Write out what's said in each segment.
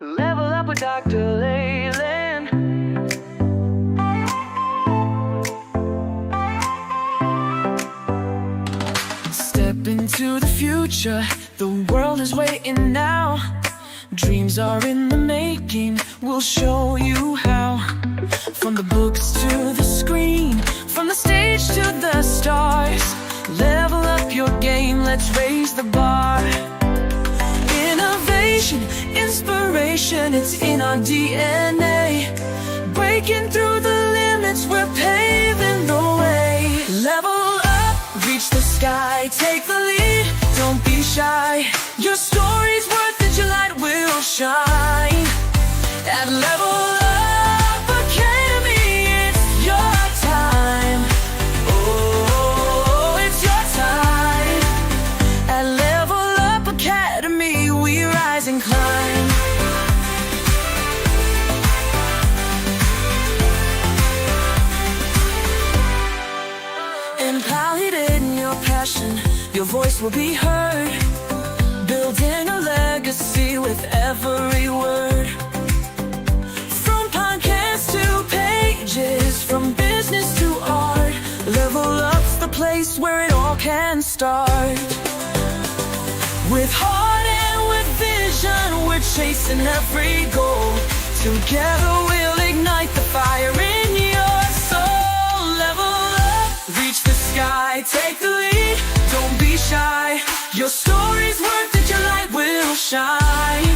Level up with Dr. Leyland. Step into the future, the world is waiting now. Dreams are in the making, we'll show you how. From the books to the screen, from the stage to the stars. Level up your game, let's raise the bar. Innovation, inspiration, it's in our DNA. Breaking through the limits, we're paving the way. Level up, reach the sky, take the lead, don't be shy. Your story's worth it, your light will shine. At Level Up Academy, it's your time. Oh, it's your time. At Level Up Academy, we rise and climb. Empowered in your passion, your voice will be heard. Building a legacy with every word. From podcasts to pages, from business to art. Level Up's the place where it all can start. With heart and with vision, we're chasing every goal. Together we'll ignite the fire in your soul. Level up, reach the sky, take the lead, don't be shy. Your story's worth it, your light will shine.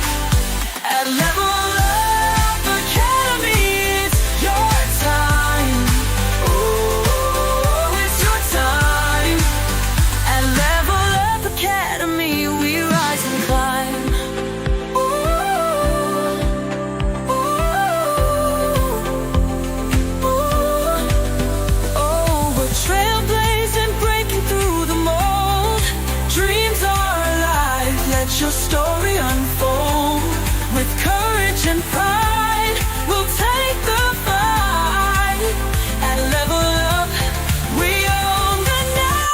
At Level Up Academy, it's your time. Oh, it's your time. At Level Up Academy, we rise and climb. Ooh, ooh, ooh. Oh, we're trailblazing, breaking through the mold. Dreams are alive, let your story unfold. With courage and pride, we'll take the fight. At Level Up, we own the night.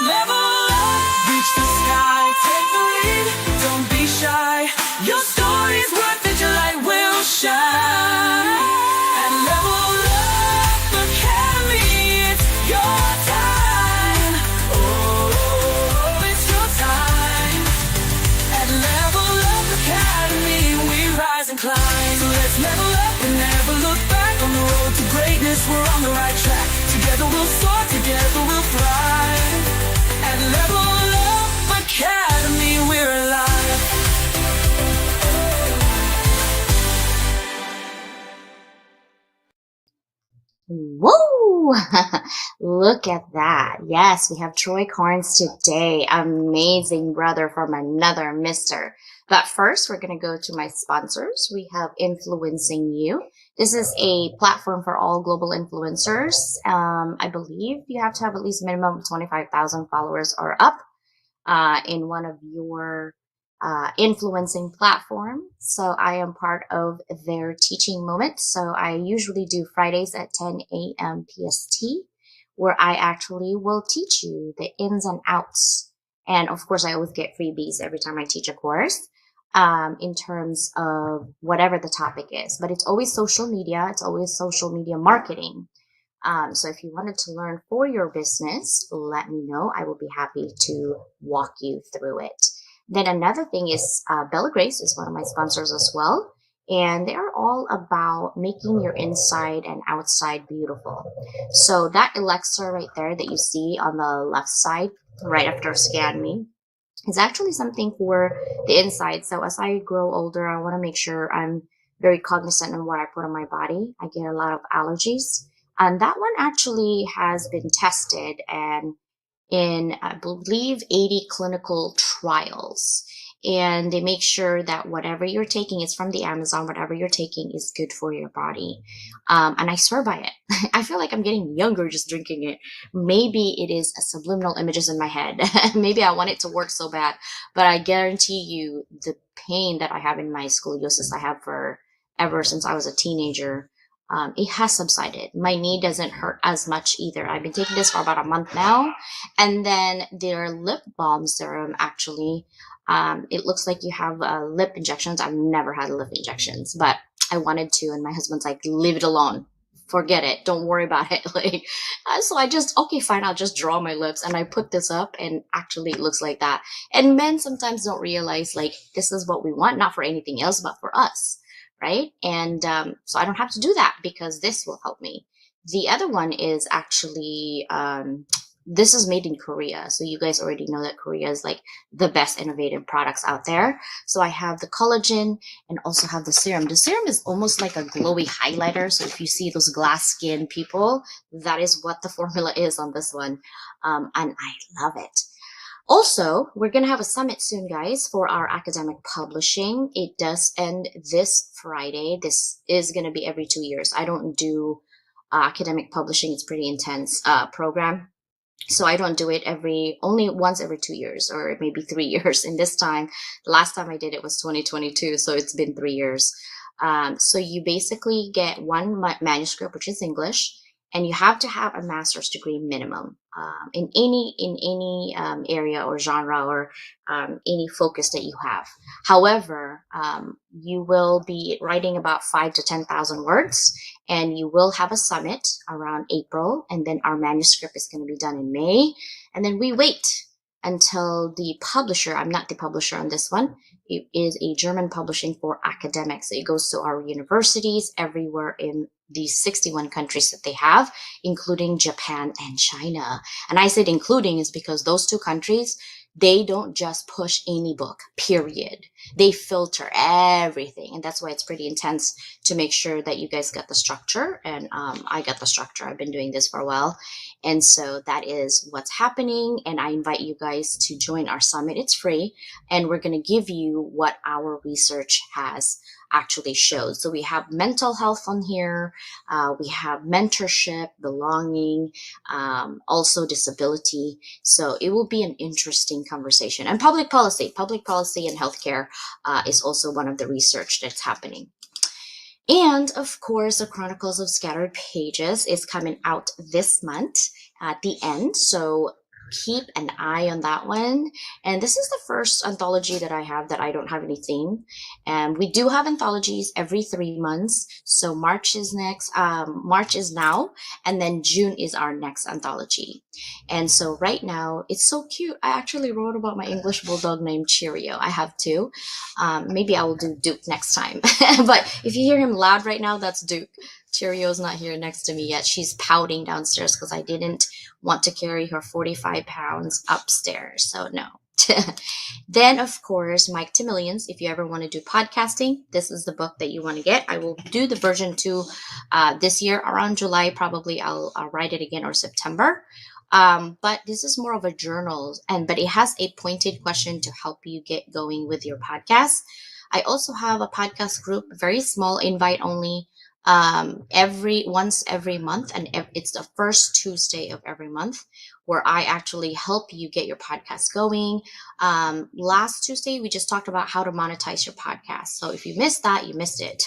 Level up, reach the sky, take the lead, don't be shy. Your story's worth it, your light will shine. At Level Up Academy, it's your time. Oh, it's your time. At Level Up Academy, we rise and climb. So let's level up and never look back. On the road to greatness, we're on the right track. Together we'll soar, together we'll thrive. At Level Up Academy, we're alive. Whoa! Look at that. Yes, we have Troy Carnes today. Amazing brother from another mister. But first, we're going to go to my sponsors. We have Influencing You. This is a platform for all global influencers. I believe you have to have at least a minimum of 25,000 followers or up in one of your influencing platform. So I am part of their teaching moment. So I usually do Fridays at 10 a.m. PST, where I actually will teach you the ins and outs. And of course, I always get freebies every time I teach a course in terms of whatever the topic is. But it's always social media. It's always social media marketing. So if you wanted to learn for your business, let me know. I will be happy to walk you through it. Then another thing is Bella Grace is one of my sponsors as well. And they are all about making your inside and outside beautiful. So that elixir right there that you see on the left side, right after Scan Me, is actually something for the inside. So as I grow older, I want to make sure I'm very cognizant of what I put on my body. I get a lot of allergies. And that one actually has been tested and in, I believe, 80 clinical trials. And they make sure that whatever you're taking is from the Amazon, whatever you're taking is good for your body. And I swear by it. I feel like I'm getting younger just drinking it. Maybe it is a subliminal images in my head. Maybe I want it to work so bad. But I guarantee you the pain that I have in my scoliosis I have for ever since I was a teenager, it has subsided. My knee doesn't hurt as much either. I've been taking this for about a month now. And then their lip balm serum actually It looks like you have lip injections. I've never had lip injections, but I wanted to, and my husband's like, leave it alone. Forget it. Don't worry about it. Like, so I just, okay, fine. I'll just draw my lips, and I put this up, and actually it looks like that. And men sometimes don't realize like this is what we want, not for anything else, but for us, right? And so I don't have to do that because this will help me. The other one is actually this is made in Korea, so you guys already know that Korea is like the best innovative products out there. So I have the collagen and also have the serum. The serum is almost like a glowy highlighter. So if you see those glass skin people, that is what the formula is on this one. And I love it. Also, we're going to have a summit soon, guys, for our academic publishing. It does end this Friday. This is going to be every 2 years. I don't do academic publishing. It's pretty intense program. So I don't do it only once every 2 years or maybe 3 years. And this time, the last time I did it was 2022. So it's been 3 years. So you basically get one manuscript, which is English, and you have to have a master's degree minimum in any area or genre or any focus that you have. However, you will be writing about 5 to 10,000 words, and you will have a summit around April, and then our manuscript is going to be done in May, and then we wait until the publisher. I'm not the publisher on this one. It is a German publishing for academics. It goes to our universities everywhere in the 61 countries that they have, including Japan and China. And I said including is because those two countries, they don't just push any book, period. They filter everything. And that's why it's pretty intense to make sure that you guys get the structure. And I got the structure. I've been doing this for a while. And so that is what's happening. And I invite you guys to join our summit. It's free. And we're going to give you what our research has actually showed. So we have mental health on here. We have mentorship, belonging, also disability. So it will be an interesting conversation. And public policy and healthcare is also one of the research that's happening. And of course, the Chronicles of Scattered Pages is coming out this month at the end. So keep an eye on that one. And this is the first anthology that I have that I don't have any theme. And we do have anthologies every 3 months. So March is now, and then June is our next anthology. And so right now, it's so cute. I actually wrote about my English bulldog named Cheerio. I have two. Maybe I will do Duke next time. But if you hear him loud right now, that's Duke. Cheerio's not here next to me yet. She's pouting downstairs because I didn't want to carry her 45 pounds upstairs. So no. Then, of course, Mike to Millions. If you ever want to do podcasting, this is the book that you want to get. I will do the version 2 this year around July. Probably I'll write it again or September. But this is more of a journal, but it has a pointed question to help you get going with your podcast. I also have a podcast group, very small, invite only, once every month, and it's the first Tuesday of every month, where I actually help you get your podcast going. Last Tuesday we just talked about how to monetize your podcast, so if you missed that, you missed it.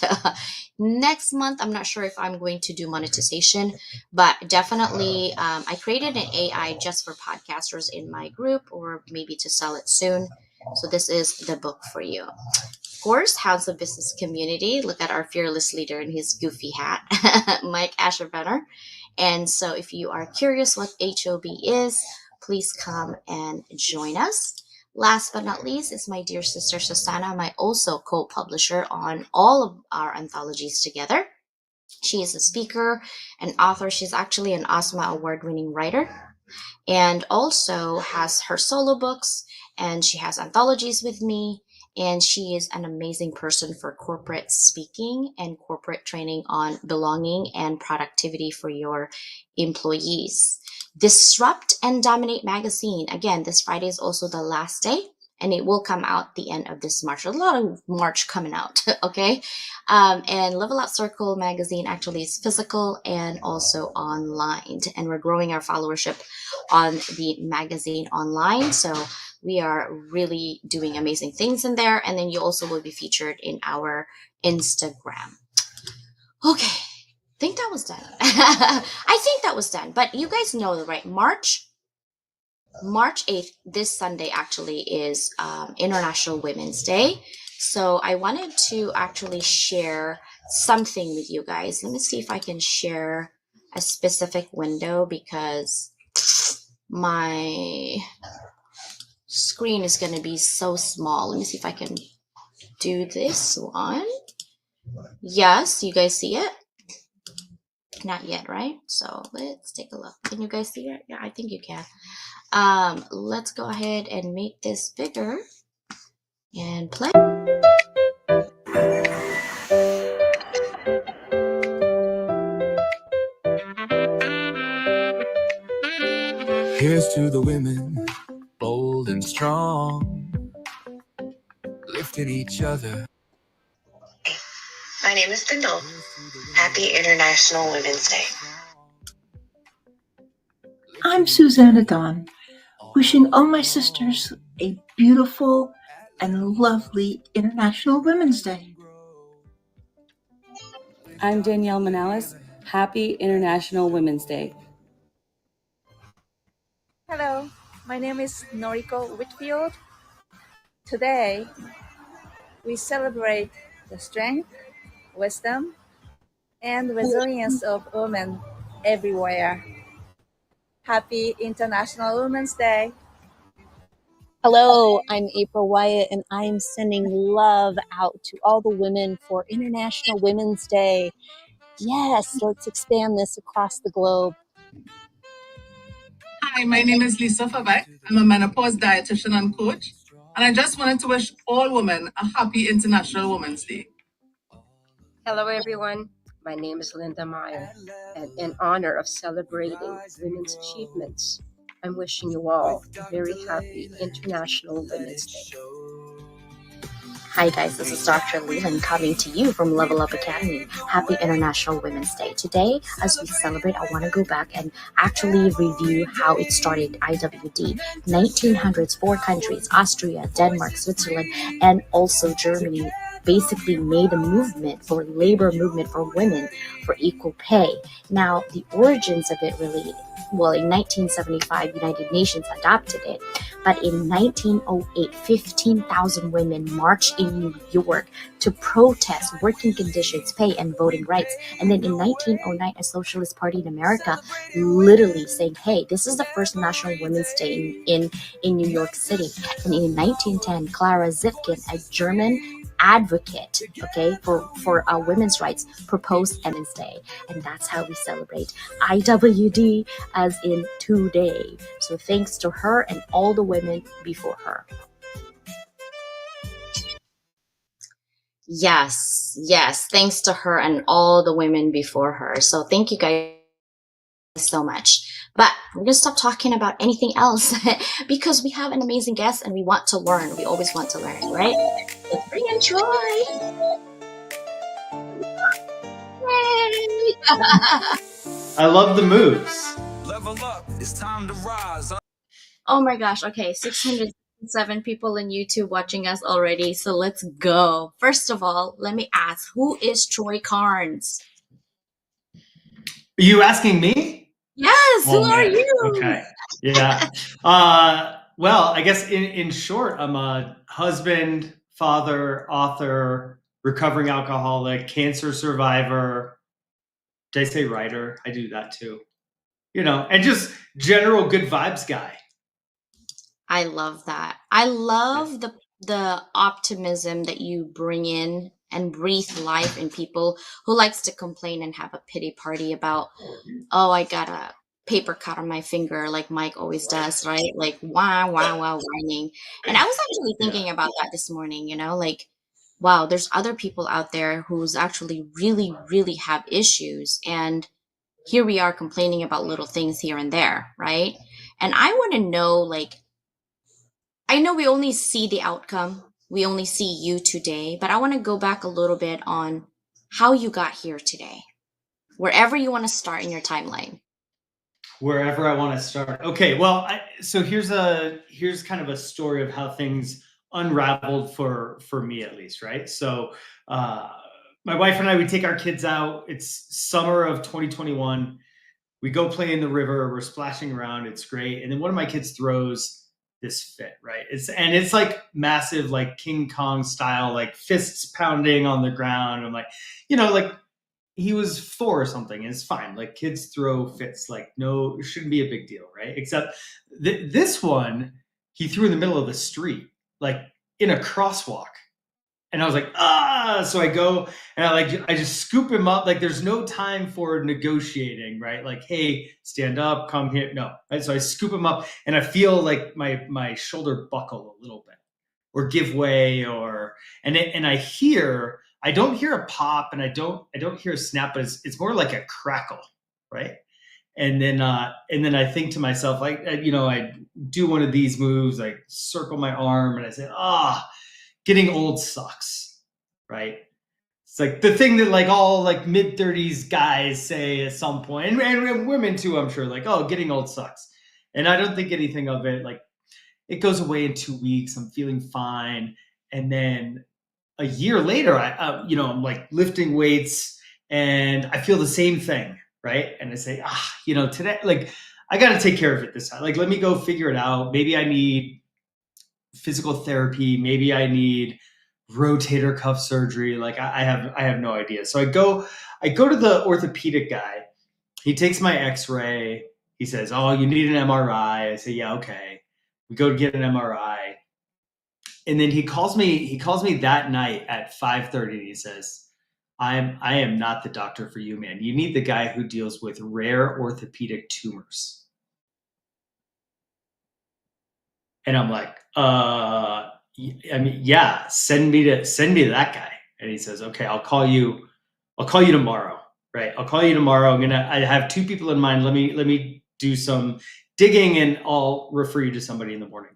Next month I'm not sure if I'm going to do monetization, but definitely I created an AI just for podcasters in my group, or maybe to sell it soon. So this is the book for you. Of course, House of Business Community. Look at our fearless leader in his goofy hat, Mike Asherbenner. And so if you are curious what HOB is, please come and join us. Last but not least is my dear sister Susanna, my also co-publisher on all of our anthologies together. She is a speaker and author. She's actually an OSMA award-winning writer, and also has her solo books, and she has anthologies with me. And she is an amazing person for corporate speaking and corporate training on belonging and productivity for your employees. Disrupt and Dominate magazine. Again, this Friday is also the last day, and it will come out the end of this March. A lot of March coming out, okay? And Level Up Circle magazine actually is physical and also online. And we're growing our followership on the magazine online. So we are really doing amazing things in there. And then you also will be featured in our Instagram. Okay, I think that was done. I think that was done. But you guys know, right? March March 8th, this Sunday actually is International Women's Day. So I wanted to actually share something with you guys. Let me see if I can share a specific window because my screen is going to be so small. Let me see if I can do this one. Yes, you guys see it? Not yet, right? So let's take a look. Can you guys see it? Yeah, I think you can. Let's go ahead and make this bigger and play. Here's to the women, bold and strong, lifting each other. My name is Bindle. Happy International Women's Day. I'm Susanna Dawn, wishing all my sisters a beautiful and lovely International Women's Day. I'm Danielle Manalis. Happy International Women's Day. Hello, my name is Noriko Whitfield. Today, we celebrate the strength, wisdom, and resilience of women everywhere. Happy International Women's Day! Hello, I'm April Wyatt, and I'm sending love out to all the women for International Women's Day. Yes, let's expand this across the globe. Hi, my name is Lisa Favek. I'm a menopause dietitian and coach, and I just wanted to wish all women a happy International Women's Day. Hello, everyone. My name is Linda Meyer, and in honor of celebrating women's achievements, I'm wishing you all a very happy International Women's Day. Hi guys, this is Dr. Leland coming to you from Level Up Academy. Happy International Women's Day. Today, as we celebrate, I want to go back and actually review how it started, IWD. 1900s, 4 countries, Austria, Denmark, Switzerland, and also Germany, basically made a movement for labor movement for women for equal pay. Now, the origins of it really, well, in 1975, United Nations adopted it. But in 1908, 15,000 women marched in New York to protest working conditions, pay, and voting rights. And then in 1909, a Socialist Party in America literally saying, hey, this is the first National Women's Day in New York City. And in 1910, Clara Zetkin, a German advocate, okay, for women's rights, proposed Women's Day, and that's how we celebrate IWD, as in today. So thanks to her and all the women before her. Yes, thanks to her and all the women before her. So thank you guys so much. But we're gonna stop talking about anything else because we have an amazing guest and we want to learn. We always want to learn, right? Let's bring in Troy. I love the moves. Level up, it's time to rise. Oh my gosh, okay, 607 people in YouTube watching us already, so let's go. First of all, let me ask, who is Troy Carnes? Are you asking me? Yes, who are you? Okay, yeah. Well, I guess in short, I'm a husband, father, author, recovering alcoholic, cancer survivor. Did I say writer? I do that too. You know, and just general good vibes guy. I love that. I love the optimism that you bring in and breathe life in people who likes to complain and have a pity party about, oh, I got a paper cut on my finger, like Mike always does, right? Like wow, whining. And I was actually thinking about that this morning, you know, like, wow, there's other people out there who's actually really, really have issues. And here we are complaining about little things here and there, right? And I want to know, like, I know we only see the outcome. We only see you today, but I want to go back a little bit on how you got here today. Wherever you want to start in your timeline. Wherever I want to start. Okay, well, so here's kind of a story of how things unraveled for me, at least, right? So my wife and I, we take our kids out. It's summer of 2021. We go play in the river. We're splashing around. It's great. And then one of my kids throws this fit, right? It's like massive, like King Kong style, like fists pounding on the ground. I'm like, like he was 4 or something. And it's fine. Like kids throw fits. Like no, it shouldn't be a big deal, right? Except this one, he threw in the middle of the street, like in a crosswalk. And I was like, so I go and I just scoop him up. Like there's no time for negotiating, right? Like, hey, stand up, come here. No. Right? So I scoop him up and I feel like my shoulder buckle a little bit or give way and I don't hear a pop and I don't hear a snap, but it's more like a crackle, right? And then I think to myself, like, I do one of these moves, like circle my arm and I say, getting old sucks, right? It's like the thing that like all like mid-30s guys say at some point, and women too, I'm sure, like, oh, getting old sucks. And I don't think anything of it. Like it goes away in 2 weeks. I'm feeling fine. And then a year later, I'm like lifting weights and I feel the same thing, right? And I say, today, like I got to take care of it this time. Like, let me go figure it out. Maybe I need physical therapy. Maybe I need rotator cuff surgery. Like I have no idea. So I go to the orthopedic guy. He takes my x-ray. He says, oh, you need an MRI. I say, yeah, okay. We go to get an MRI. And then he calls me that night at 5:30 and he says, I am not the doctor for you, man. You need the guy who deals with rare orthopedic tumors. And I'm like, yeah, send me to that guy. And he says, okay, I'll call you tomorrow. Right. I'll call you tomorrow. I have 2 people in mind. Let me do some digging and I'll refer you to somebody in the morning.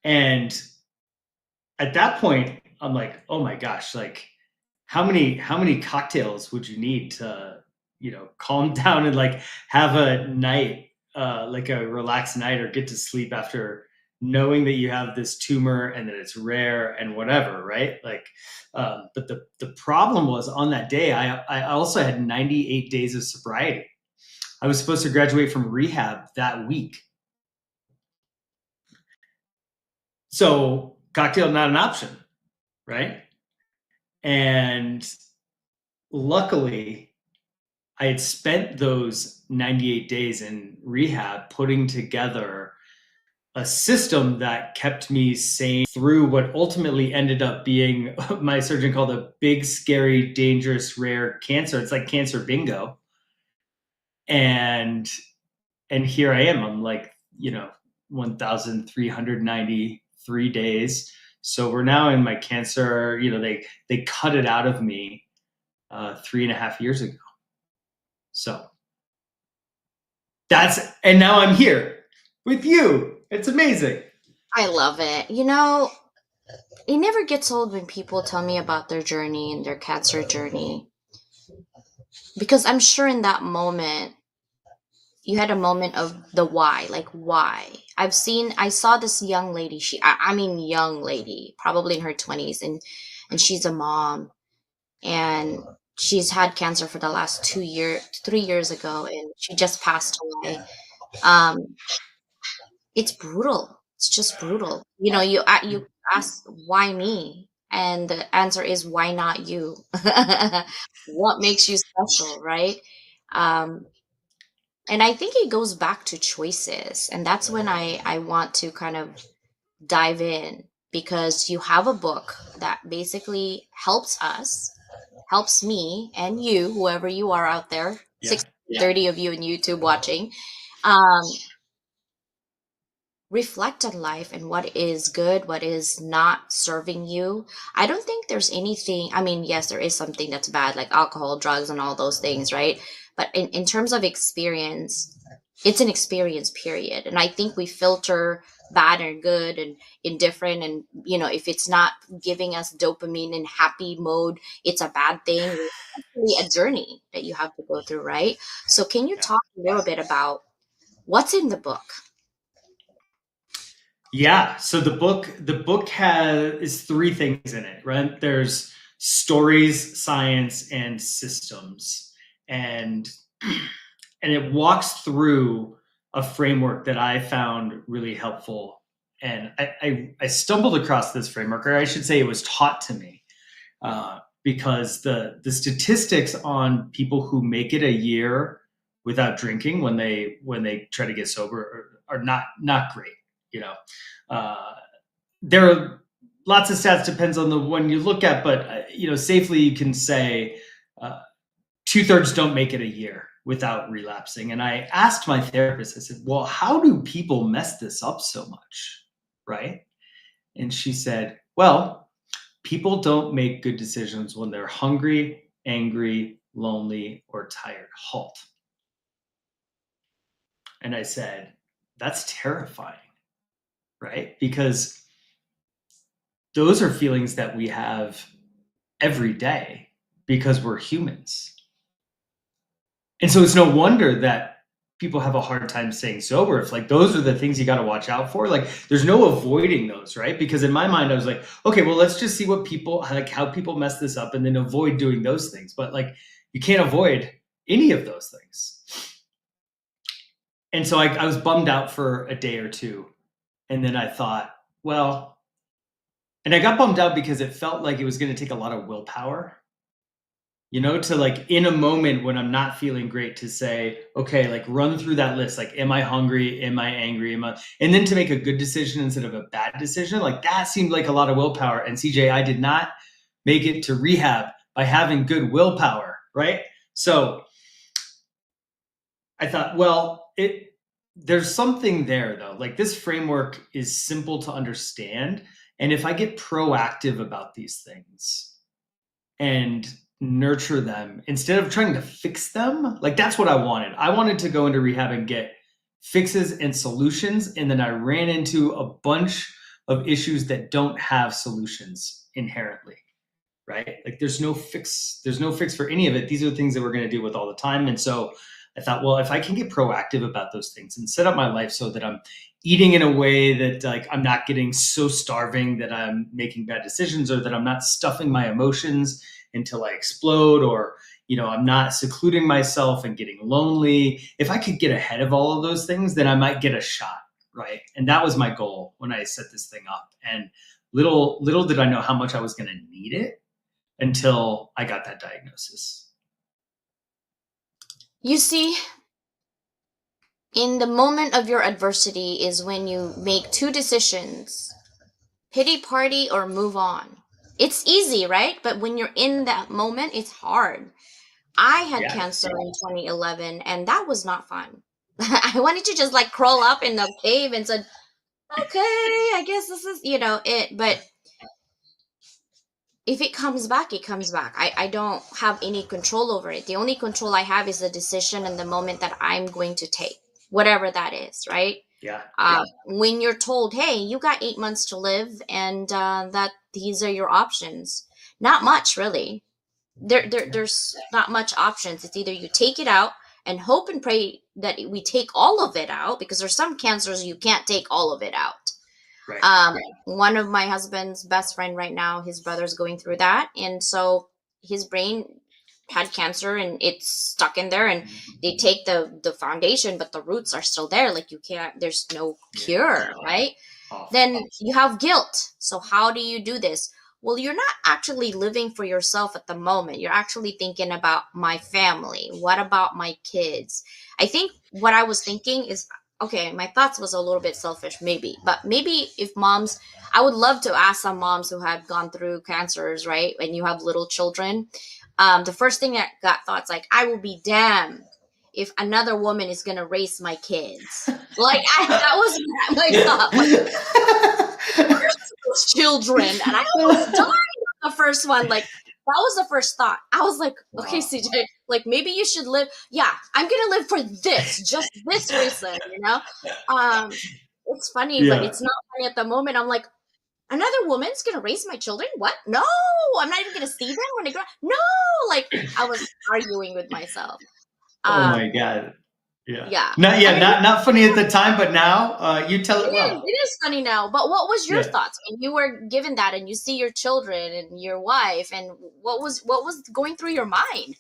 And at that point, I'm like, oh my gosh, like how many cocktails would you need to, calm down and like have a night, like a relaxed night or get to sleep after knowing that you have this tumor and that it's rare and whatever, right? Like, but the problem was on that day, I also had 98 days of sobriety. I was supposed to graduate from rehab that week. So cocktail, not an option, right? And luckily, I had spent those 98 days in rehab putting together a system that kept me sane through what ultimately ended up being my surgeon called a big, scary, dangerous, rare cancer. It's like cancer bingo. And here I am. I'm like, 1,393 days. So we're now in my cancer, they cut it out of me 3.5 years ago. So and now I'm here with you. It's amazing. I love it. It never gets old when people tell me about their journey and their cancer journey. Because I'm sure in that moment, you had a moment of the why, like why. I saw this young lady, young lady, probably in her 20s, and she's a mom, and she's had cancer for the last 3 years ago, and she just passed away. It's brutal. It's just brutal. You ask why me, and the answer is why not you? What makes you special, right? And I think it goes back to choices, and that's when I want to kind of dive in, because you have a book that basically helps me and you, whoever you are out there, Yeah. 630 of you on YouTube watching, um, reflect on life and what is good, what is not serving you. I don't think there's anything, yes, there is something that's bad, like alcohol, drugs, and all those things, right? But in terms of experience, it's an experience, period. And I think we filter bad and good and indifferent. And, if it's not giving us dopamine and happy mode, it's a bad thing. It's actually a journey that you have to go through, right? So can you talk a little bit about what's in the book? Yeah. So the book is 3 things in it, right? There's stories, science, and systems. And and it walks through a framework that I found really helpful. And I stumbled across this framework, or I should say it was taught to me, because the statistics on people who make it a year without drinking when they try to get sober are not great. There are lots of stats, depends on the one you look at, but safely you can say 2/3 don't make it a year without relapsing. And I asked my therapist, I said, well, how do people mess this up so much? Right? And she said, well, people don't make good decisions when they're hungry, angry, lonely, or tired. HALT. And I said, that's terrifying, right? Because those are feelings that we have every day because we're humans. And so it's no wonder that people have a hard time staying sober. If like those are the things you got to watch out for, like there's no avoiding those, right? Because in my mind I was like, okay, well, let's just see what people like, how people mess this up and then avoid doing those things. But like you can't avoid any of those things. And so I was bummed out for a day or two. And then I thought, well, and I got bummed out because it felt like it was going to take a lot of willpower, to like in a moment when I'm not feeling great to say, okay, like run through that list. Like, am I hungry? Am I angry? And then to make a good decision instead of a bad decision. Like that seemed like a lot of willpower. And CJ, I did not make it to rehab by having good willpower. Right. So I thought, well, there's something there though. Like this framework is simple to understand. And if I get proactive about these things and nurture them instead of trying to fix them, like that's what I wanted. I wanted to go into rehab and get fixes and solutions. And then I ran into a bunch of issues that don't have solutions inherently, right? Like there's no fix for any of it. These are the things that we're going to deal with all the time. And so I thought, well, if I can get proactive about those things and set up my life so that I'm eating in a way that like I'm not getting so starving that I'm making bad decisions, or that I'm not stuffing my emotions until I explode, or I'm not secluding myself and getting lonely. If I could get ahead of all of those things, then I might get a shot, right? And that was my goal when I set this thing up. And little did I know how much I was going to need it until I got that diagnosis. You see, in the moment of your adversity is when you make two decisions: pity party or move on. It's easy, right? But when you're in that moment, it's hard. I had cancer in 2011, and that was not fun. I wanted to just like crawl up in the cave and said, okay, I guess this is, it. But if it comes back, it comes back. I don't have any control over it. The only control I have is the decision and the moment that I'm going to take, whatever that is, right? Yeah. When you're told, hey, you got 8 months to live, and that these are your options, not much really. There's not much options. It's either you take it out and hope and pray that we take all of it out, because there's some cancers you can't take all of it out. Right. One of my husband's best friend right now, his brother's going through that, and so his brain had cancer and it's stuck in there, and they take the foundation, but the roots are still there. Like you can't, there's no cure, right? Then you have guilt. So how do you do this? Well, you're not actually living for yourself at the moment. You're actually thinking about my family. What about my kids? I think what I was thinking is, okay, my thoughts was a little bit selfish, maybe. But maybe if moms, I would love to ask some moms who have gone through cancers, right? And you have little children. The first thing that got thoughts like, I will be damned if another woman is going to raise my kids. Like, that was my thought. Like, children. And I almost died on the first one. Like, that was the first thought. I was like, okay, CJ, like maybe you should live. Yeah, I'm going to live for this, just this reason, It's funny, but it's not funny at the moment. I'm like, another woman's going to raise my children? What? No, I'm not even going to see them when they grow up. No, like I was arguing with myself. Oh my God. Yeah. Not funny at the time, but now you tell it well. It is funny now. But what was your thoughts when you were given that and you see your children and your wife, and what was going through your mind?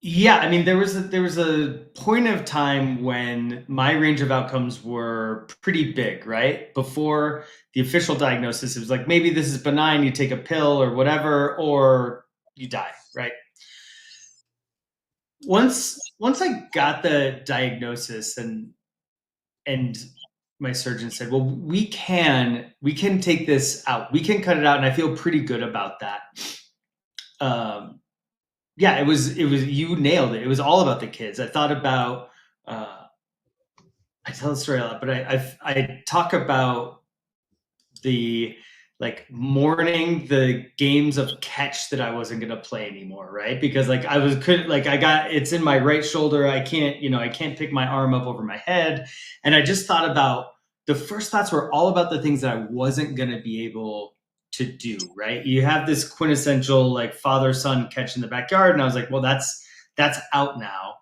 Yeah, I mean, there was a point of time when my range of outcomes were pretty big, right? Before the official diagnosis, it was like maybe this is benign, you take a pill or whatever, or you die, right? Once I got the diagnosis and my surgeon said, "Well, we can take this out. We can cut it out," and I feel pretty good about that. Um, yeah, it was you nailed it. It was all about the kids. I thought about I tell the story a lot, but I talk about the like mourning the games of catch that I wasn't gonna play anymore, right? Because like I got it's in my right shoulder. I can't pick my arm up over my head. And I just thought about the first thoughts were all about the things that I wasn't gonna be able to do, right? You have this quintessential like father-son catch in the backyard, and I was like, well, that's out now.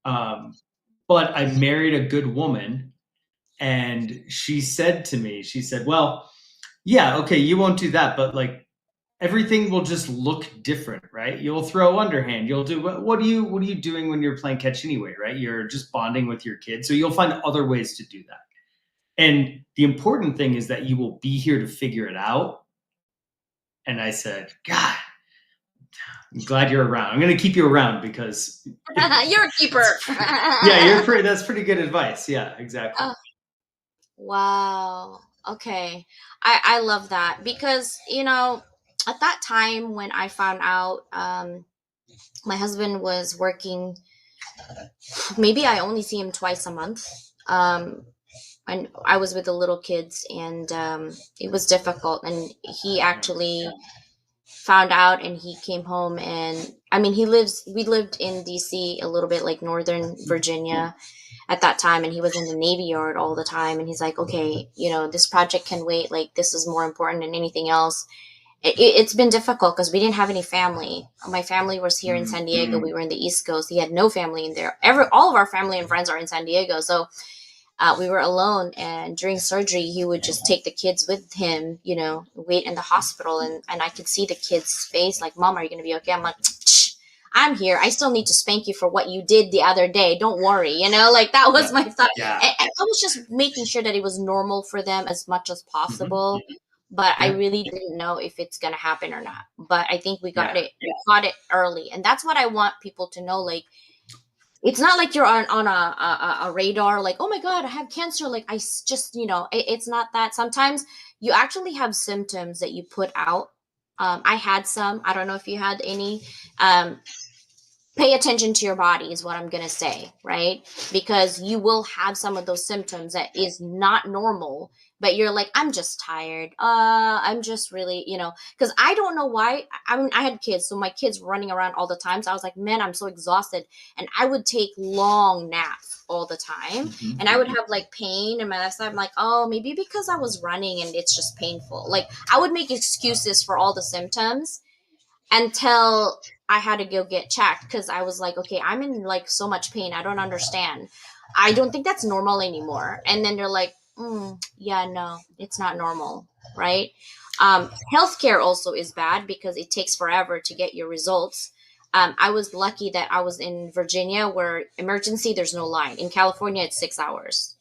Um, but I married a good woman, and she said to me, she said, well, yeah, okay, you won't do that, but like everything will just look different, right? You'll throw underhand. You'll do what are you doing when you're playing catch anyway, right? You're just bonding with your kids. So you'll find other ways to do that. And the important thing is that you will be here to figure it out. And I said, God, I'm glad you're around. I'm going to keep you around because You're a keeper. yeah, that's pretty good advice. Yeah, exactly. Wow. Okay. I love that because, at that time when I found out, my husband was working, maybe I only see him twice a month. And I was with the little kids, and it was difficult. And he actually found out, and he came home, and I mean, we lived in DC, a little bit like Northern Virginia at that time, and he was in the Navy Yard all the time, and he's like, okay, this project can wait, like this is more important than anything else. It's been difficult because we didn't have any family. My family was here in San Diego. We were in the East Coast. He had no family in there. All of our family and friends are in San Diego, so we were alone. And during surgery, he would just take the kids with him, wait in the hospital. And I could see the kid's face like, Mom, are you going to be okay? I'm like, I'm here. I still need to spank you for what you did the other day. Don't worry. Like that was my thought. Yeah. And I was just making sure that it was normal for them as much as possible. But I really didn't know if it's going to happen or not. But I think we got it early. And that's what I want people to know. Like, it's not like you're on a radar, like, oh my God, I have cancer. Like, just, it's not that. Sometimes you actually have symptoms that you put out. I had some. I don't know if you had any. Pay attention to your body is what I'm going to say, right? Because you will have some of those symptoms that is not normal, but you're like, I'm just tired. I'm just really, because I don't know why. I mean, I had kids, so my kids were running around all the time. So I was like, man, I'm so exhausted. And I would take long naps all the time. And I would have like pain in my left side. I'm like, oh, maybe because I was running and it's just painful. Like, I would make excuses for all the symptoms until I had to go get checked, because I was like, okay, I'm in like so much pain. I don't understand. I don't think that's normal anymore. And then they're like, yeah, no, it's not normal, right? Healthcare also is bad because it takes forever to get your results. I was lucky that I was in Virginia, where emergency, there's no line. In California, it's 6 hours.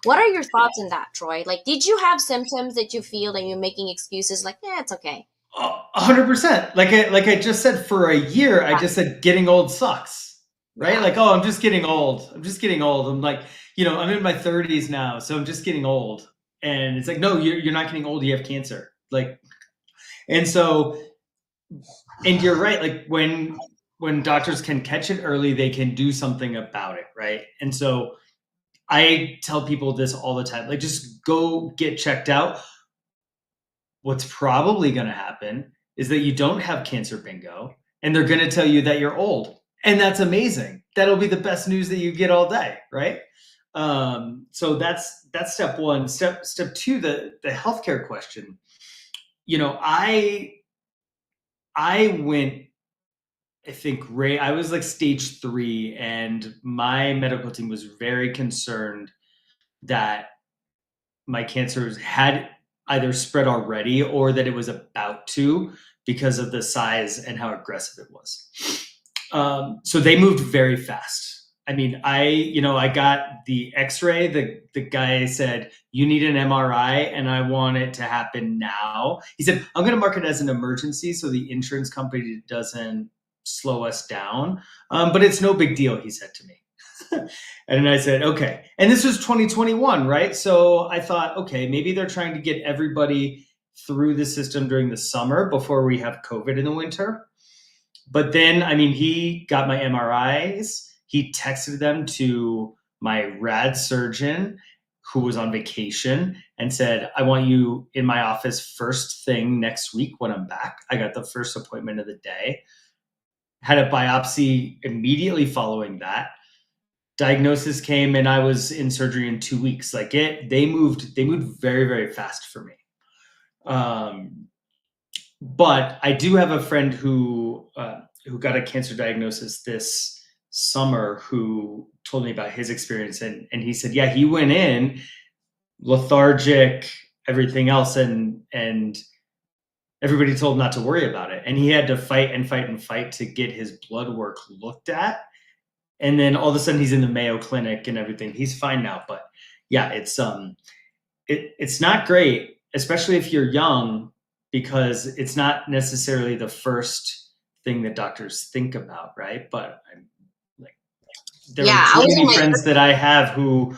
What are your thoughts on that, Troy? Like, did you have symptoms that you feel that you're making excuses like, yeah, it's okay? 100%. Like I just said, for a year, I just said getting old sucks, right? Like, oh, I'm just getting old. I'm like, I'm in my 30s now, so I'm just getting old. And it's like, no, you're not getting old. You have cancer. Like, and so, and you're right. Like when doctors can catch it early, they can do something about it, right? And so I tell people this all the time, like, just go get checked out. What's probably going to happen is that you don't have cancer bingo, and they're going to tell you that you're old. And that's amazing. That'll be the best news that you get all day, right? So that's step one. Step two, the healthcare question. I went, I think, I was like stage 3, and my medical team was very concerned that my cancers had either spread already or that it was about to, because of the size and how aggressive it was. So they moved very fast. I mean, I got the X-ray. The guy said, "You need an MRI, and I want it to happen now." He said, "I'm going to mark it as an emergency, so the insurance company doesn't slow us down. But it's no big deal," he said to me. And I said, "Okay." And this was 2021, right? So I thought, okay, maybe they're trying to get everybody through the system during the summer before we have COVID in the winter. But then, I mean, he got my MRIs. He texted them to my rad surgeon who was on vacation and said, "I want you in my office first thing next week when I'm back." I got the first appointment of the day. Had a biopsy immediately following that. Diagnosis came and I was in surgery in 2 weeks. They moved very, very fast for me. But I do have a friend who got a cancer diagnosis this summer who told me about his experience, and he said, yeah, he went in lethargic, everything else, and everybody told him not to worry about it, and he had to fight and fight and fight to get his blood work looked at, and then all of a sudden he's in the Mayo Clinic and everything. He's fine now, but yeah, it's not great, especially if you're young, because it's not necessarily the first thing that doctors think about, right? But there are too many friends that I have who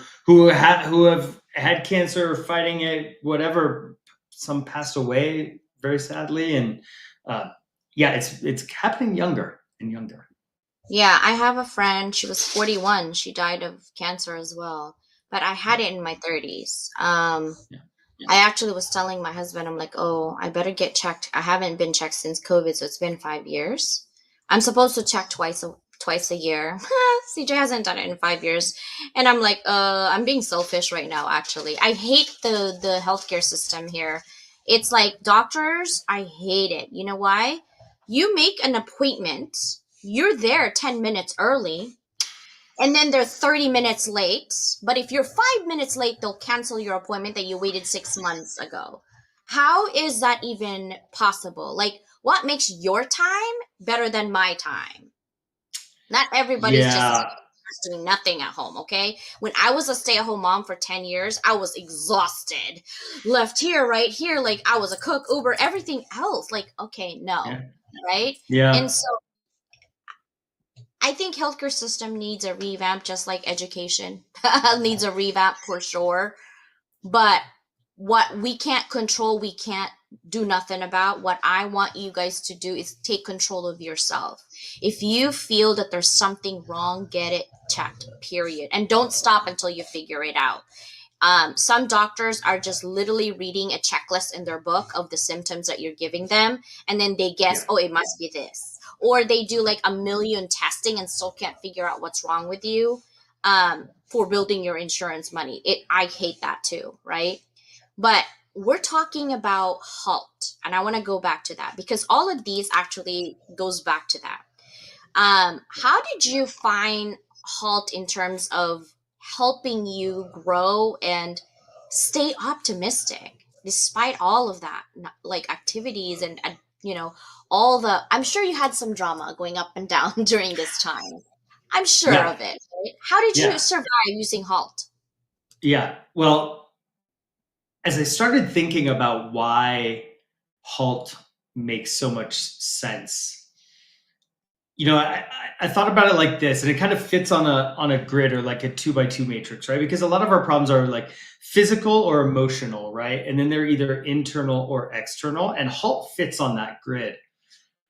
have had cancer, fighting it, whatever. Some passed away very sadly, and it's happening younger and younger. Yeah, I have a friend. She was 41. She died of cancer as well, but I had it in my 30s. I actually was telling my husband, I'm like, oh, I better get checked. I haven't been checked since COVID, so it's been 5 years. I'm supposed to check twice a year. CJ hasn't done it in 5 years. And I'm like, I'm being selfish right now, actually. I hate the healthcare system here. It's like doctors, I hate it. You know why? You make an appointment, you're there 10 minutes early, and then they're 30 minutes late. But if you're 5 minutes late, they'll cancel your appointment that you waited 6 months ago. How is that even possible? Like, what makes your time better than my time? Not everybody's just doing nothing at home, okay? When I was a stay-at-home mom for 10 years, I was exhausted. Left here, right here, like I was a cook, Uber, everything else. Like, okay, no, right? Yeah. And so I think healthcare system needs a revamp, just like education needs a revamp for sure. But what we can't control, we can't do nothing about. What I want you guys to do is take control of yourself. If you feel that there's something wrong, get it checked, period. And don't stop until you figure it out. Some doctors are just literally reading a checklist in their book of the symptoms that you're giving them, and then they guess, oh, it must be this. Or they do like a million testing and still can't figure out what's wrong with you for building your insurance money. I hate that too, right? But we're talking about HALT, and I want to go back to that because all of these actually goes back to that. How did you find HALT in terms of helping you grow and stay optimistic despite all of that, like activities and I'm sure you had some drama going up and down during this time. I'm sure of it. Right? How did you survive using HALT? Yeah, well, as I started thinking about why HALT makes so much sense, I thought about it like this, and it kind of fits on a grid or like a 2x2 matrix, right? Because a lot of our problems are like physical or emotional, right? And then they're either internal or external, and HALT fits on that grid.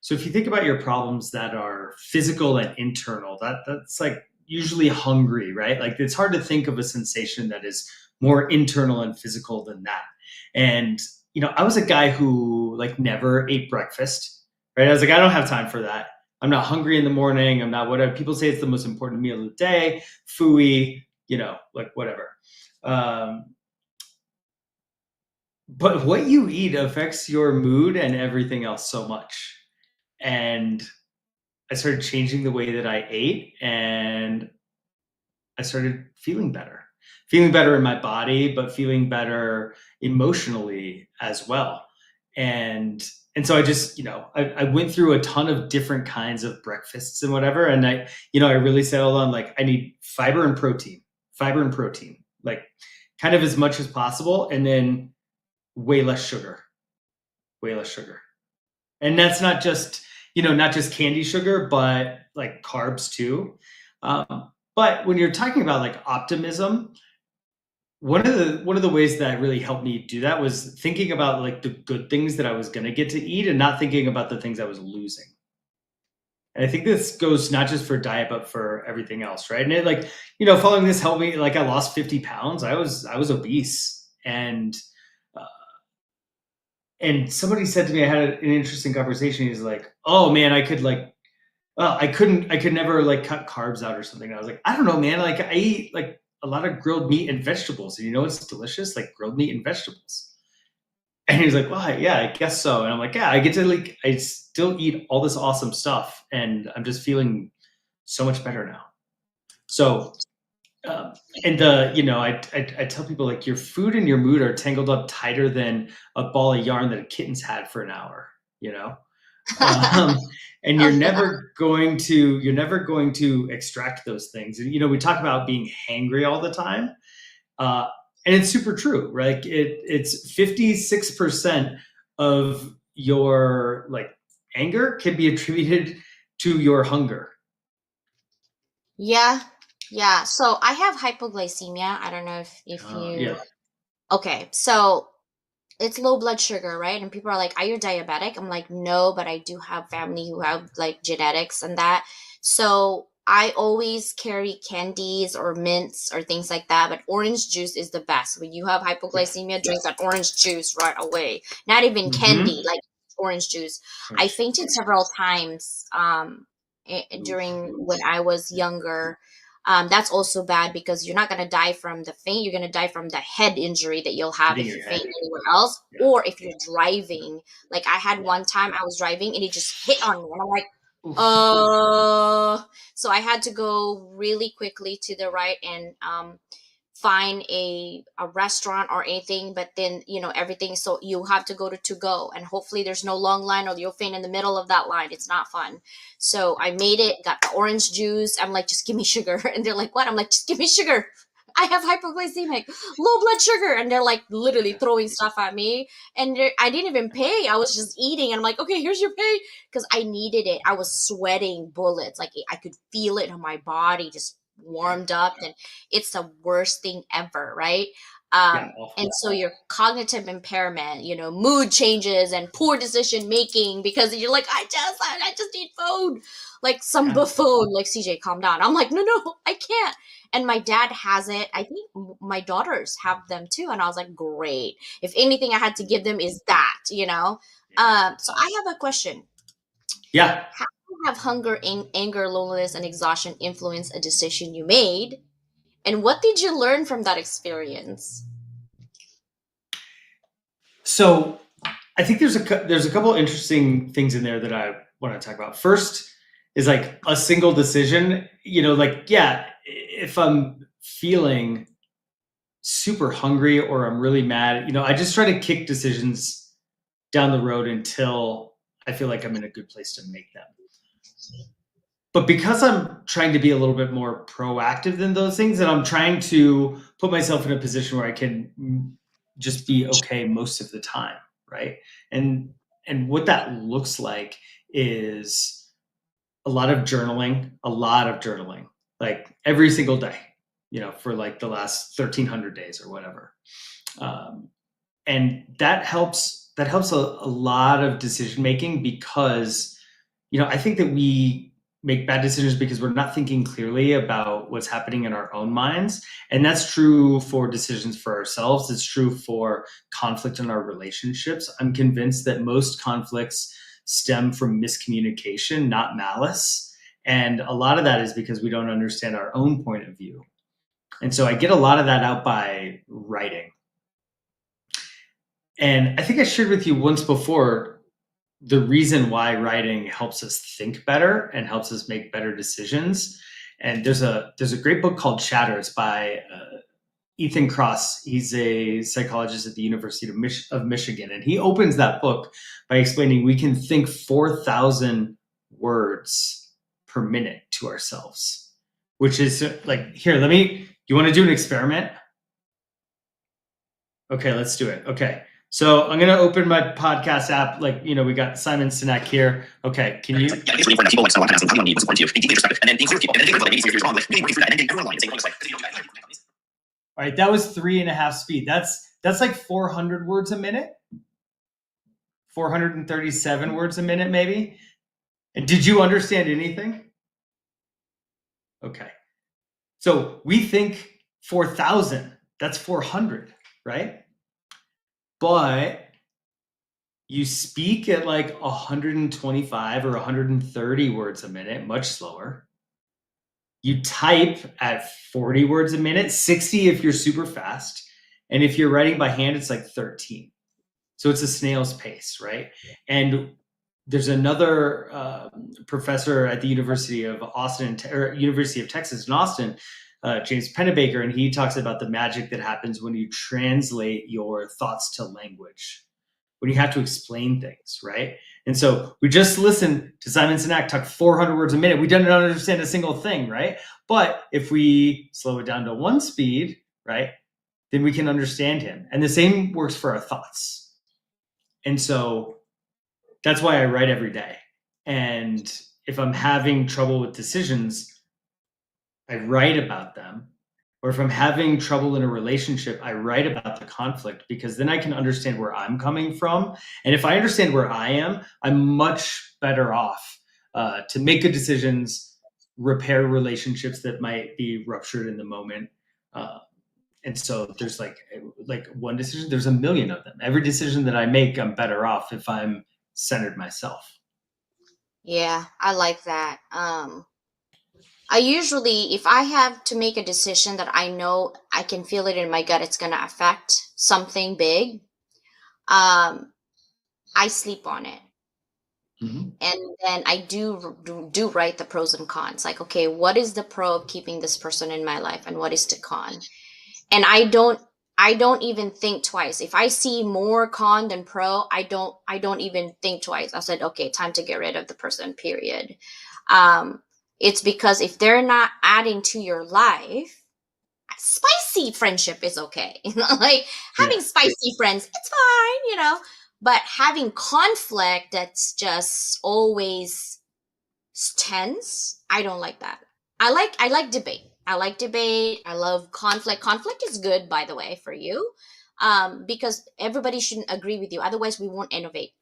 So if you think about your problems that are physical and internal, that's like usually hungry, right? Like it's hard to think of a sensation that is more internal and physical than that. And I was a guy who like never ate breakfast, right? I was like, I don't have time for that. I'm not hungry in the morning. I'm not whatever. People say it's the most important meal of the day. Phooey, like whatever. But what you eat affects your mood and everything else so much. And I started changing the way that I ate, and I started feeling better in my body, but feeling better emotionally as well. And and so I just, I went through a ton of different kinds of breakfasts and whatever. And I really settled on like, I need fiber and protein, like kind of as much as possible. And then way less sugar. And that's not just, not just candy sugar, but like carbs too. But when you're talking about like optimism, one of the ways that really helped me do that was thinking about like the good things that I was going to get to eat and not thinking about the things I was losing. And I think this goes not just for diet, but for everything else, right? And it, like, following this helped me. Like, I lost 50 pounds. I was obese, and somebody said to me, I had an interesting conversation. He's like, "Oh man, I could like, I could never like cut carbs out or something." And I was like, "I don't know, man. Like, I eat like a lot of grilled meat and vegetables, and it's delicious, like grilled meat and vegetables." And he was like, "Well, yeah, I guess so." And I'm like, "Yeah, I get to like, I still eat all this awesome stuff, and I'm just feeling so much better now." So, and I tell people like your food and your mood are tangled up tighter than a ball of yarn that a kitten's had for an hour, and you're never going to extract those things. And we talk about being hangry all the time. And it's super true, right? It's 56% of your like anger can be attributed to your hunger. Yeah. So I have hypoglycemia. I don't know if you. Yeah. Okay, so it's low blood sugar, right? And people are like, "Are you diabetic?" I'm like, "No, but I do have family who have like genetics and that." So I always carry candies or mints or things like that. But orange juice is the best. When you have hypoglycemia, drink that orange juice right away. Not even candy, like orange juice. I fainted several times during when I was younger. That's also bad because you're not going to die from the faint. You're going to die from the head injury that you'll have if you faint anywhere else, or if you're driving. Like I had one time I was driving and it just hit on me, and I'm like, so I had to go really quickly to the right and find a restaurant or anything, but then everything, so you have to go to go, and hopefully there's no long line or you'll faint in the middle of that line. It's not fun. So I made it, got the orange juice. I'm like, "Just give me sugar." And they're like, "What?" I'm like, "Just give me sugar. I have hypoglycemic, low blood sugar." And they're like literally throwing stuff at me, and I didn't even pay. I was just eating, and I'm like, "Okay, here's your pay," because I needed it. I was sweating bullets, like I could feel it in my body, just warmed up, and it's the worst thing ever, right? And so your cognitive impairment, mood changes and poor decision making because you're like, I just need food, like some buffoon like, "CJ, calm down." I'm like, no, I can't. And my dad has it. I think my daughters have them too. And I was like, great. If anything I had to give them is that, so I have a question. Yeah. How have hunger, anger, loneliness, and exhaustion influence a decision you made? And what did you learn from that experience? So I think there's a couple interesting things in there that I want to talk about. First is like a single decision, if I'm feeling super hungry or I'm really mad, I just try to kick decisions down the road until I feel like I'm in a good place to make them. But because I'm trying to be a little bit more proactive than those things, and I'm trying to put myself in a position where I can just be okay most of the time, right? And what that looks like is a lot of journaling, like every single day, for like the last 1,300 days or whatever. And that helps a lot of decision making because, I think that we make bad decisions because we're not thinking clearly about what's happening in our own minds. And that's true for decisions for ourselves. It's true for conflict in our relationships. I'm convinced that most conflicts stem from miscommunication, not malice. And a lot of that is because we don't understand our own point of view. And so I get a lot of that out by writing. And I think I shared with you once before the reason why writing helps us think better and helps us make better decisions. And there's a great book called Chatter. It's by Ethan Kross. He's a psychologist at the University of Michigan, and he opens that book by explaining we can think 4,000 words per minute to ourselves, which is like, here, you want to do an experiment? Okay, let's do it. Okay. So I'm going to open my podcast app. Like, we got Simon Sinek here. Okay. Can you? Yeah, it's really important that people like someone asking, need, what's important to you, being deeply introspective, and then include people, and then think about it, maybe respond with, really working through that, and then everyone line and saying, all right, that was 3.5 speed. That's like 400 words a minute, 437 words a minute, maybe. And did you understand anything? Okay. So we think 4,000, that's 400, right? But you speak at like 125 or 130 words a minute, much slower. You type at 40 words a minute, 60 if you're super fast. And if you're writing by hand, it's like 13. So it's a snail's pace, right? And there's another professor at the University of Austin, or University of Texas in Austin, James Pennebaker, and he talks about the magic that happens when you translate your thoughts to language, when you have to explain things, right? And so we just listened to Simon Sinek talk 400 words a minute. We didn't understand a single thing, right? But if we slow it down to 1 speed, right, then we can understand him. And the same works for our thoughts. And so that's why I write every day. And if I'm having trouble with decisions, I write about them. Or if I'm having trouble in a relationship, I write about the conflict, because then I can understand where I'm coming from. And if I understand where I am, I'm much better off to make good decisions, repair relationships that might be ruptured in the moment. And so there's like one decision, there's a million of them. Every decision that I make, I'm better off if I'm centered myself. Yeah, I like that. I usually, if I have to make a decision that I know I can feel it in my gut, it's going to affect something big, I sleep on it. Mm-hmm. And then I do write the pros and cons. Like, okay, what is the pro of keeping this person in my life, and what is the con? And I don't even think twice. If I see more con than pro, I don't even think twice. I said, okay, time to get rid of the person, period. It's because if they're not adding to your life, spicy friendship is okay. Like having spicy friends, it's fine, but having conflict that's just always tense, I don't like that. I like debate. I love conflict. Conflict is good, by the way, for you. Because everybody shouldn't agree with you. Otherwise, we won't innovate.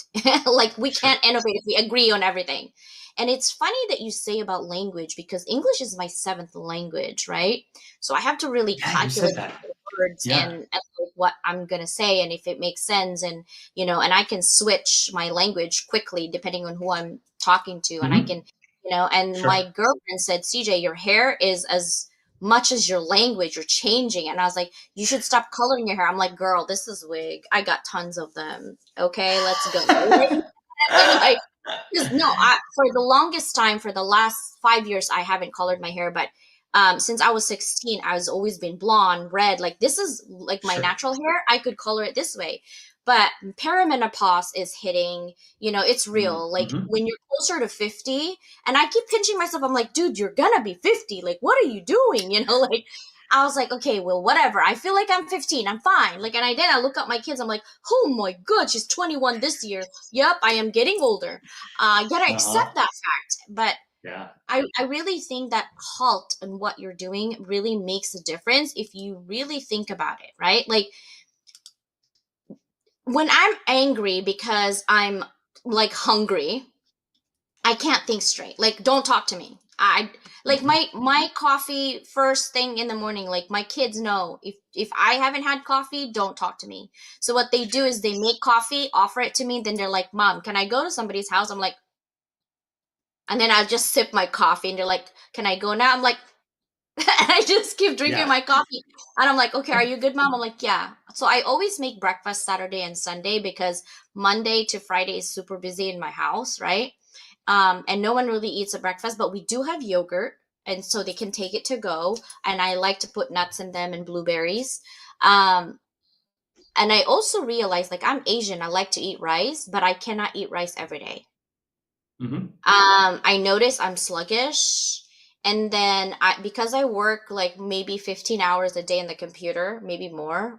Like we can't innovate if we agree on everything. And it's funny that you say about language, because English is my 7th language, right? So I have to really calculate the words and like what I'm gonna say, and if it makes sense, and and I can switch my language quickly depending on who I'm talking to, and I can, and my girlfriend said, CJ, your hair is as much as your language, you're changing. And I was like, you should stop coloring your hair. I'm like, girl, this is wig. I got tons of them. Okay, let's go. Like, for the longest time, for the last 5 years, I haven't colored my hair. But since I was 16, I was always been blonde, red. Like this is like my natural hair. I could color it this way. But perimenopause is hitting, it's real. Like when you're closer to 50, and I keep pinching myself, I'm like, dude, you're gonna be 50. Like, what are you doing? Like I was like, okay, well, whatever. I feel like I'm 15. I'm fine. Like, and I look at my kids. I'm like, oh my God, she's 21 this year. Yep, I am getting older. You gotta accept that fact. But I really think that HALT and what you're doing really makes a difference if you really think about it, right? Like, when I'm angry because I'm like hungry, I can't think straight. Like, don't talk to me. I like my coffee first thing in the morning. Like my kids know if I haven't had coffee, don't talk to me. So what they do is they make coffee, offer it to me, then they're like, "Mom, can I go to somebody's house?" I'm like, and then I just sip my coffee, and they're like, "Can I go now?" I'm like, I just keep drinking my coffee. And I'm like, okay, are you good, Mom? I'm like, yeah. So I always make breakfast Saturday and Sunday, because Monday to Friday is super busy in my house, right? And no one really eats a breakfast, but we do have yogurt. and so they can take it to go. And I like to put nuts in them and blueberries. Um, and I also realized, like, I'm Asian, I like to eat rice, but I cannot eat rice every day. Mhm. I notice I'm sluggish. And then because I work like maybe 15 hours a day in the computer, maybe more,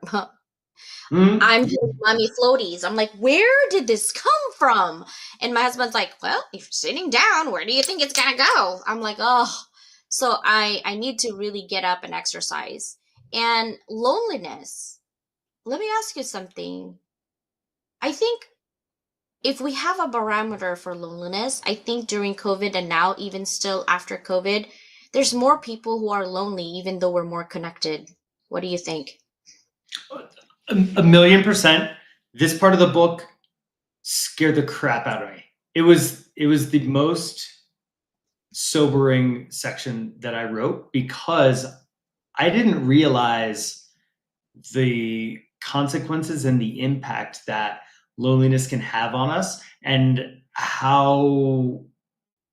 Mhm. I'm doing mommy floaties. I'm like, where did this come from? And my husband's like, well, if you're sitting down, where do you think it's gonna go? I'm like, oh. So I need to really get up and exercise. And loneliness. Let me ask you something. I think if we have a barometer for loneliness, I think during COVID and now even still after COVID, there's more people who are lonely even though we're more connected. What do you think? A 1,000,000%. This part of the book scared the crap out of me. It was the most sobering section that I wrote because I didn't realize the consequences and the impact that loneliness can have on us and how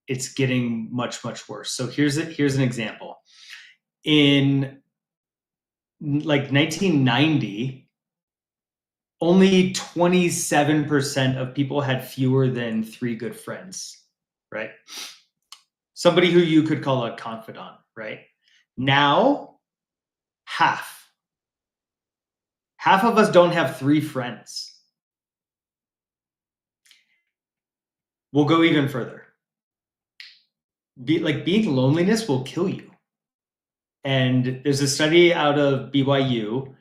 it's getting much, much worse. So here's an example. In like 1990, only 27% of people had fewer than 3 good friends, right? Somebody who you could call a confidant, right? Now, half of us don't have 3 friends. We'll go even further. Being loneliness will kill you. And there's a study out of BYU,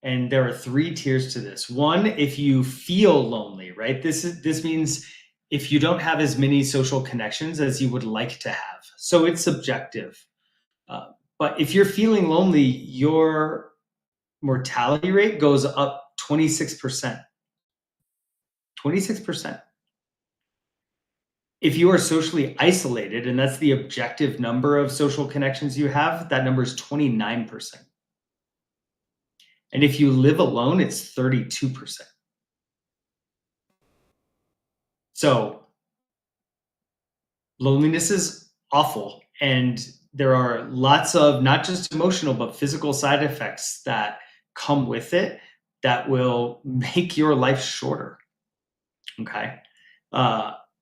and there are 3 tiers to this. One, if you feel lonely, right? This means if you don't have as many social connections as you would like to have. So it's subjective. But if you're feeling lonely, your mortality rate goes up 26%. 26%. If you are socially isolated, and that's the objective number of social connections you have, that number is 29%. And if you live alone, it's 32%. So loneliness is awful. And there are lots of not just emotional, but physical side effects that come with it that will make your life shorter. Okay.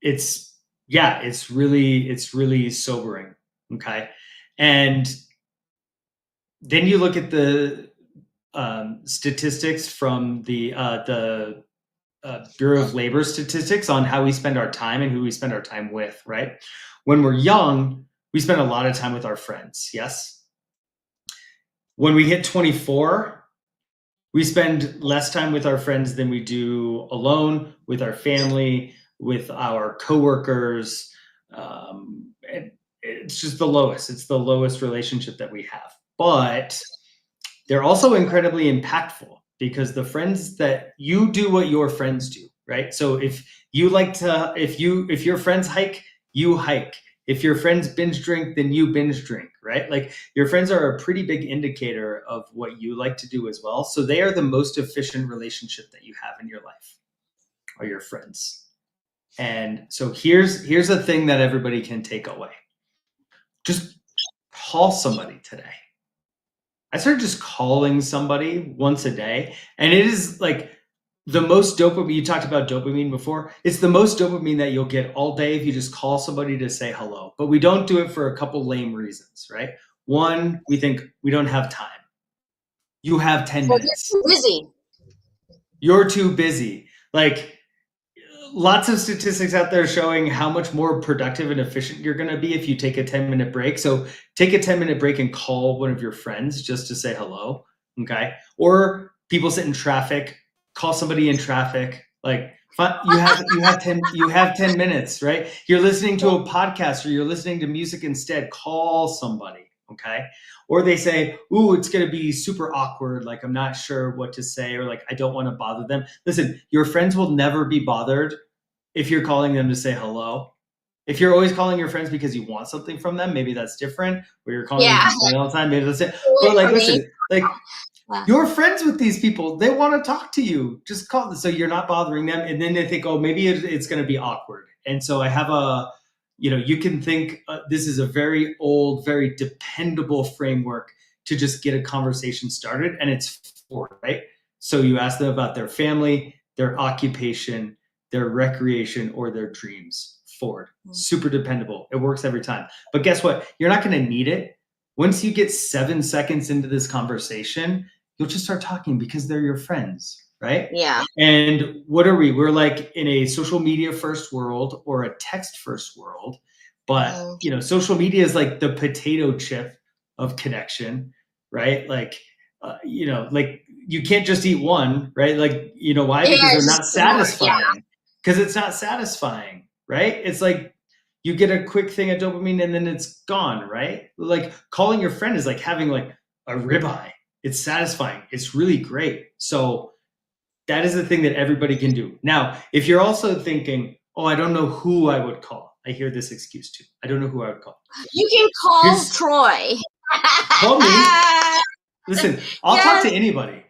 It's really sobering. Okay. And then you look at the statistics from the Bureau of Labor statistics on how we spend our time and who we spend our time with, right? When we're young, we spend a lot of time with our friends, yes? When we hit 24, we spend less time with our friends than we do alone, with our family, with our coworkers. It's just the lowest. It's the lowest relationship that we have. But they're also incredibly impactful because the friends that you do what your friends do, right? So if you like to, if your friends hike, you hike. If your friends binge drink, then you binge drink, right? Like your friends are a pretty big indicator of what you like to do as well. So they are the most efficient relationship that you have in your life, are your friends. And so here's a thing that everybody can take away. Just call somebody today. I started just calling somebody once a day, and it is like the most dopamine. You talked about dopamine before. It's the most dopamine that you'll get all day if you just call somebody to say hello. But we don't do it for a couple lame reasons, right? One, we think we don't have time. You have 10 minutes. You're too busy. You're too busy. Like lots of statistics out there showing how much more productive and efficient you're going to be if you take a 10-minute break. So take a 10-minute break and call one of your friends just to say hello. Okay. Or people sit in traffic, call somebody in traffic. Like you have 10 minutes, right? You're listening to a podcast or you're listening to music instead, call somebody. Okay. Or they say, ooh, it's going to be super awkward. Like, I'm not sure what to say, or like, I don't want to bother them. Listen, your friends will never be bothered if you're calling them to say hello. If you're always calling your friends because you want something from them, maybe that's different. Or you're calling them to complain all the time, maybe that's it. But like, listen, like, you're friends with these people. They want to talk to you. Just call them so you're not bothering them. And then they think, oh, maybe it's going to be awkward. And so I have you can think this is a very old, very dependable framework to just get a conversation started, and it's Ford, right? So you ask them about their family, their occupation, their recreation, or their dreams. Ford, super dependable. It works every time. But guess what? You're not going to need it. Once you get 7 seconds into this conversation, you'll just start talking because they're your friends, right? Yeah. And what are we? We're like in a social media first world or a text first world. But, social media is like the potato chip of connection, right? Like, like you can't just eat one, right? Like, why? Because they're not satisfying. Because it's not satisfying, right? It's like you get a quick thing of dopamine and then it's gone, right? Like calling your friend is like having like a ribeye. It's satisfying. It's really great. So that is the thing that everybody can do. Now, if you're also thinking, oh, I don't know who I would call. I hear this excuse too. I don't know who I would call. You can call Troy. Call me. Listen, I'll talk to anybody.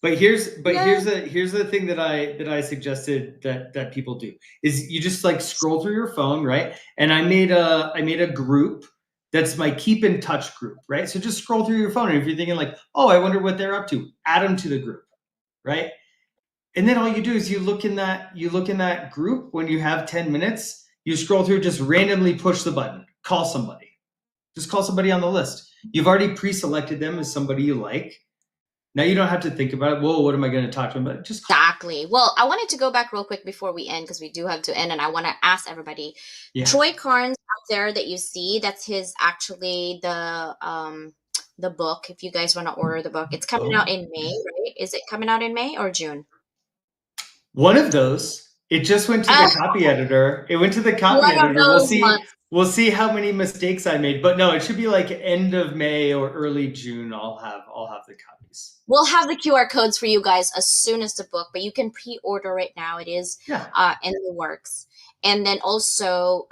But here's the thing that I suggested that people do is you just like scroll through your phone, right? And I made a group that's my keep in touch group, right? So just scroll through your phone, and if you're thinking like, oh, I wonder what they're up to, add them to the group, right? And then all you do is you look in that group when you have 10 minutes, you scroll through, just randomly push the button, call somebody. Just call somebody on the list. You've already pre-selected them as somebody you like. Now you don't have to think about it. Whoa, what am I going to talk to them about? Just exactly. Well, I wanted to go back real quick before we end, because we do have to end, and I want to ask everybody. Troy Carnes out there that you see, that's his actually the book. If you guys want to order the book, it's coming out in May, right? Is it coming out in May or June? One of those. It just went to the copy editor. It went to the copy editor. We'll see how many mistakes I made. But no, it should be like end of May or early June. I'll have the copies. We'll have the QR codes for you guys as soon as the book, but you can pre-order it now. It is in the works. And then also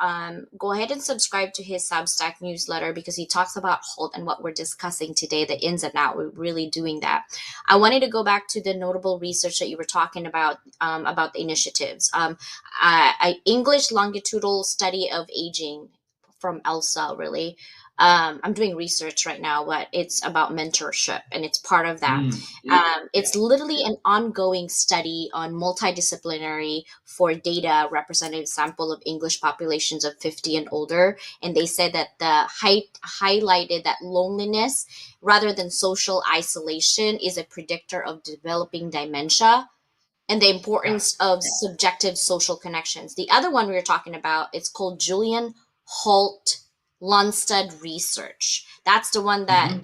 go ahead and subscribe to his Substack newsletter, because he talks about HALT and what we're discussing today, the ins and outs. We're really doing that. I wanted to go back to the notable research that you were talking about the initiatives. English longitudinal study of aging from ELSA, really. I'm doing research right now, but it's about mentorship, and it's part of that. It's literally an ongoing study on multidisciplinary for data representative sample of English populations of 50 and older. And they said that the highlighted that loneliness rather than social isolation is a predictor of developing dementia, and the importance of subjective social connections. The other one we were talking about, it's called Julian HALT Lundstedt research. That's the one that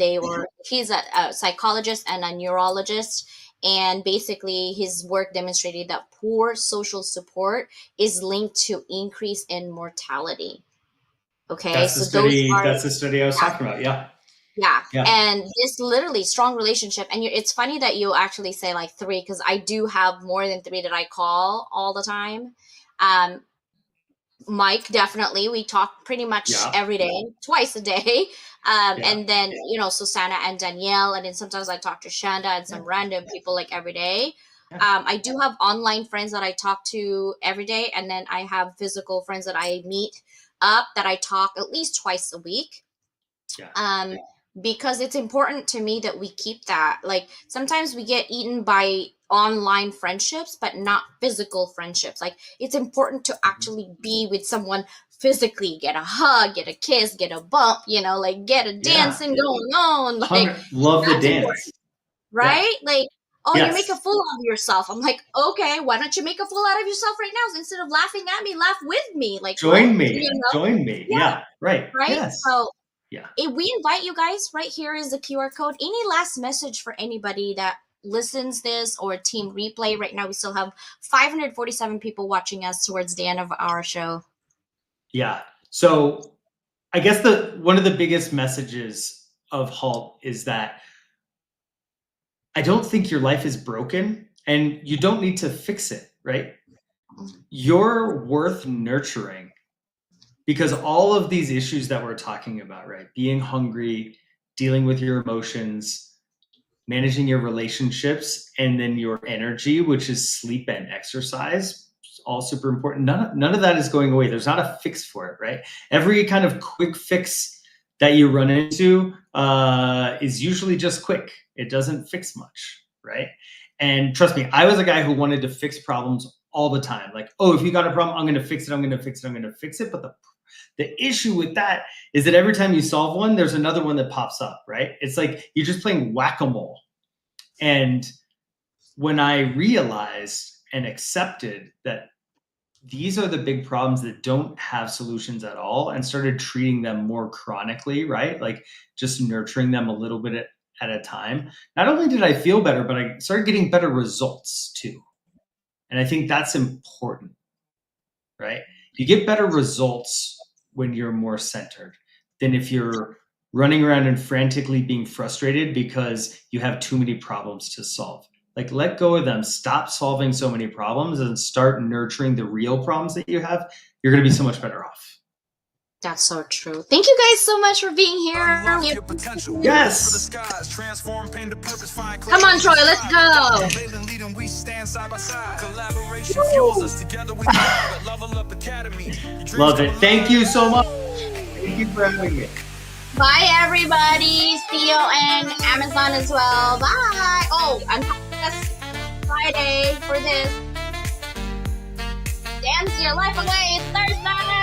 he's a psychologist and a neurologist. And basically his work demonstrated that poor social support is linked to increase in mortality. Okay. That's the study I was talking about. Yeah. And this literally strong relationship. And it's funny that you actually say like 3, because I do have more than 3 that I call all the time. Mike, definitely. We talk pretty much every day, twice a day. And then, Susanna and Danielle. And then sometimes I talk to Shanda and some random people like every day. I do have online friends that I talk to every day. And then I have physical friends that I meet up that I talk at least twice a week. Because it's important to me that we keep that. Like sometimes we get eaten by online friendships, but not physical friendships. Like it's important to actually be with someone physically, get a hug, get a kiss, get a bump, like get a dancing going on. Like love the dance. Important, right? Like, you make a fool out of yourself. I'm like, okay, why don't you make a fool out of yourself right now? Instead of laughing at me, laugh with me. Like join me. Yeah. Right. Yes. So if we invite you guys, right here is the QR code. Any last message for anybody that listens this or team replay? Right now we still have 547 people watching us towards the end of our show. Yeah. So I guess one of the biggest messages of HALT is that I don't think your life is broken and you don't need to fix it, right? You're worth nurturing. Because all of these issues that we're talking about, right? Being hungry, dealing with your emotions, managing your relationships, and then your energy, which is sleep and exercise, all super important. None of that is going away. There's not a fix for it, right? Every kind of quick fix that you run into is usually just quick. It doesn't fix much, right? And trust me, I was a guy who wanted to fix problems all the time. Like, oh, if you got a problem, I'm going to fix it. I'm going to fix it. I'm going to fix it. But the issue with that is that every time you solve one, there's another one that pops up, right? It's like you're just playing whack-a-mole. And when I realized and accepted that these are the big problems that don't have solutions at all, and started treating them more chronically, right? Like just nurturing them a little bit at a time. Not only did I feel better, but I started getting better results too. And I think that's important, right? You get better results when you're more centered than if you're running around and frantically being frustrated because you have too many problems to solve. Like, let go of them. Stop solving so many problems and start nurturing the real problems that you have. You're going to be so much better off. That's so true. Thank you guys so much for being here. Yes. Come on, Troy, let's go. Love it. Thank you so much. Thank you for having me. Bye, everybody. See you in Amazon as well. Bye. Oh, I'm this Friday for this. Dance your life away. It's Thursday.